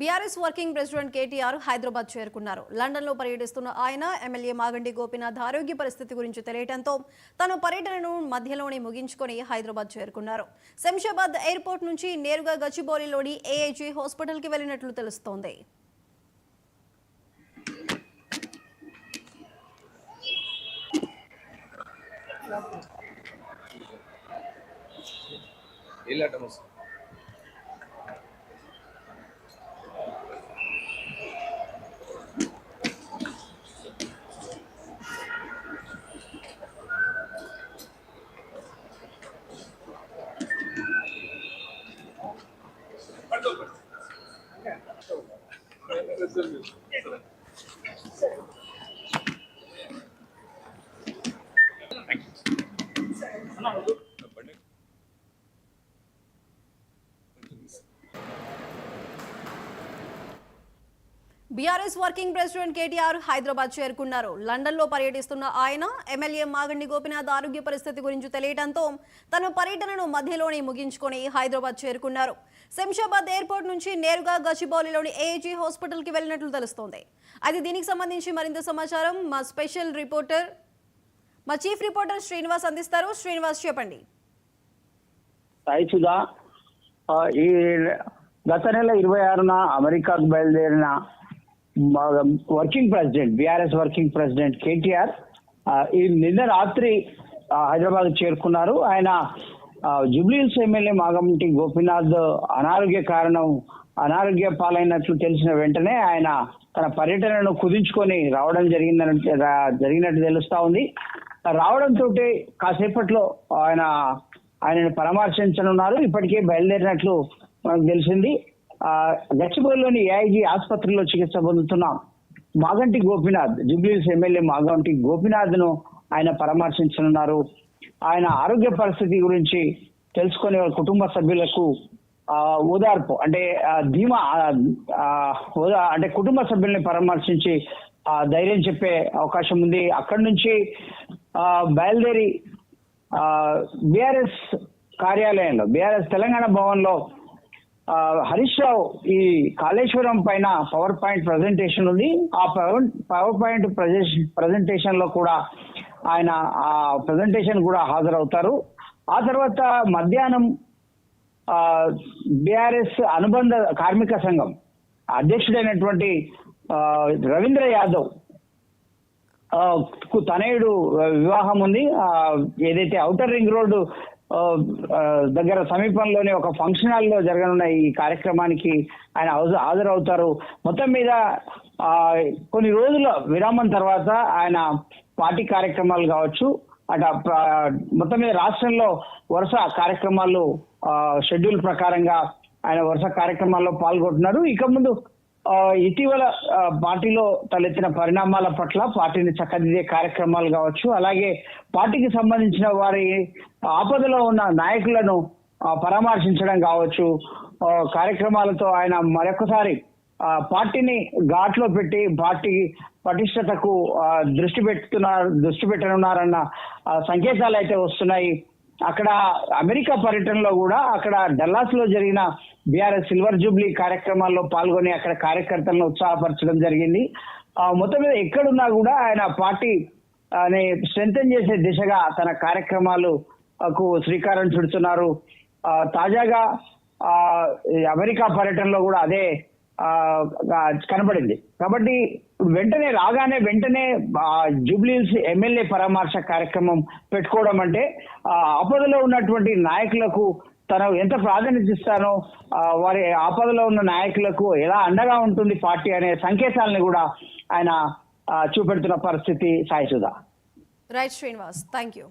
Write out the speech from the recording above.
BRS working president KTR Hyderabad చేరుకున్నారు. లండన్లో పర్యటిస్తున్న ఆయన ఎమ్మెల్యే మాగంటి గోపీనాథ్ ఆరోగ్య పరిస్థితి గురించి తెలియటంతో తన పర్యటనను మధ్యలోనే ముగించుకొని హైదరాబాద్ చేరుకున్నారు. శంషాబాద్ ఎయిర్పోర్ట్ నుంచి నేరుగా గచ్చిబౌలిలోని ఏఐజీ హాస్పిటల్కి వెళ్లినట్లు తెలుస్తోంది. BRS working president KTR Hyderabad చేరుకున్నారు. లండన్లో పర్యటిస్తున్న ఆయన ఎమ్మెల్యే మాగంటి గోపీనాథ్ ఆరోగ్య పరిస్థితి గురించి తెలియటంతో తన పర్యటనను మధ్యలోనే ముగించుకొని హైదరాబాద్ చేరుకున్నారు. శంషాబాద్ ఎయిర్పోర్ట్ నుంచి నేరుగా గచ్చిబౌలిలోని ఏఐజీ హాస్పిటల్కి వెళ్లినట్లు తెలుస్తోంది. అయితే దీనికి సంబంధించి మరింత సమాచారం మా స్పెషల్ రిపోర్టర్ మా చీఫ్ రిపోర్టర్ శ్రీనివాస్ అందిస్తారు. శ్రీనివాస్, చెప్పండి. ఈ గత నెల 26న అమెరికాకు బయలుదేరిన working president BRS working president KTR ఈ నిన్న రాత్రి హైదరాబాద్ చేరుకున్నారు. ఆయన జూబ్లీహిల్స్ ఎమ్మెల్యే మాగంటి గోపీనాథ్ అనారోగ్య పాలైనట్లు తెలిసిన వెంటనే ఆయన తన పర్యటనను కుదించుకొని రావడం జరిగినట్టు తెలుస్తా ఉంది. రావడంతో కాసేపట్లో ఆయనను పరామర్శించనున్నారు. ఇప్పటికే బయలుదేరినట్లు మనకు తెలిసింది. గచ్చిబౌలిలోని ఏఐజీ ఆసుపత్రిలో చికిత్స పొందుతున్న మాగంటి గోపీనాథ్, జూబ్లీహిల్స్ ఎమ్మెల్యే మాగంటి గోపీనాథ్ ను ఆయన పరామర్శించనున్నారు. ఆయన ఆరోగ్య పరిస్థితి గురించి తెలుసుకునే కుటుంబ సభ్యులకు ఓదార్పు అంటే ధీమా అంటే కుటుంబ సభ్యుల్ని పరామర్శించి ధైర్యం చెప్పే అవకాశం ఉంది. అక్కడి నుంచి బయలుదేరి బీఆర్ఎస్ కార్యాలయంలో బీఆర్ఎస్ తెలంగాణ భవన్ లో హరీష్ రావు ఈ కాళేశ్వరం పైన పవర్ పాయింట్ ప్రజెంటేషన్ ఉంది. ఆ పవర్ పాయింట్ ప్రజెంటేషన్ లో కూడా ఆయన ఆ ప్రజెంటేషన్ కూడా హాజరవుతారు. ఆ తర్వాత మధ్యాహ్నం బీఆర్ఎస్ అనుబంధ కార్మిక సంఘం అధ్యక్షుడైనటువంటి రవీంద్ర యాదవ్ తనయుడు వివాహం ఉంది. ఏదైతే ఔటర్ రింగ్ రోడ్డు దగ్గర సమీపంలోనే ఒక ఫంక్షన్ హాల్లో జరగనున్న ఈ కార్యక్రమానికి ఆయన హాజరవుతారు. మొత్తం మీద కొన్ని రోజుల విరామం తర్వాత ఆయన పార్టీ కార్యక్రమాలు కావచ్చు, మొత్తం మీద రాష్ట్రంలో వరుస కార్యక్రమాలు షెడ్యూల్ ప్రకారంగా ఆయన వరుస కార్యక్రమాల్లో పాల్గొంటున్నారు. ఇక ముందు ఇటీవల పార్టీలో తలెత్తిన పరిణామాల పట్ల పార్టీని చక్కదిద్దే కార్యక్రమాలు కావచ్చు, అలాగే పార్టీకి సంబంధించిన వారి ఆపదలో ఉన్న నాయకులను పరామర్శించడం కావచ్చు, కార్యక్రమాలతో ఆయన మరొకసారి పార్టీని ఘాట్లో పెట్టి పార్టీ పటిష్టతకు దృష్టి పెట్టనున్నారన్న సంకేతాలు అయితే వస్తున్నాయి. అక్కడ అమెరికా పర్యటనలో కూడా అక్కడ డల్లాస్ లో జరిగిన బీఆర్ఎస్ సిల్వర్ జూబ్లీ కార్యక్రమాల్లో పాల్గొని అక్కడ కార్యకర్తలను ఉత్సాహపరచడం జరిగింది. మొత్తం మీద ఎక్కడున్నా కూడా ఆయన పార్టీ స్ట్రెంథెన్ చేసే దిశగా తన కార్యక్రమాలకు శ్రీకారం చుడుతున్నారు. తాజాగా అమెరికా పర్యటనలో కూడా అదే కనబడింది. కాబట్టి వెంటనే జూబ్లీహిల్స్ ఎమ్మెల్యే పరామర్శ కార్యక్రమం పెట్టుకోవడం అంటే ఆపదలో ఉన్నటువంటి నాయకులకు తను ఎంత ప్రాధాన్యత ఇస్తానో, వారి ఆపదలో ఉన్న నాయకులకు ఎలా అండగా ఉంటుంది పార్టీ అనే సంకేతాలను కూడా ఆయన చూపెడుతున్న పరిస్థితి. Sai Sudha. Right Srinivas, thank you.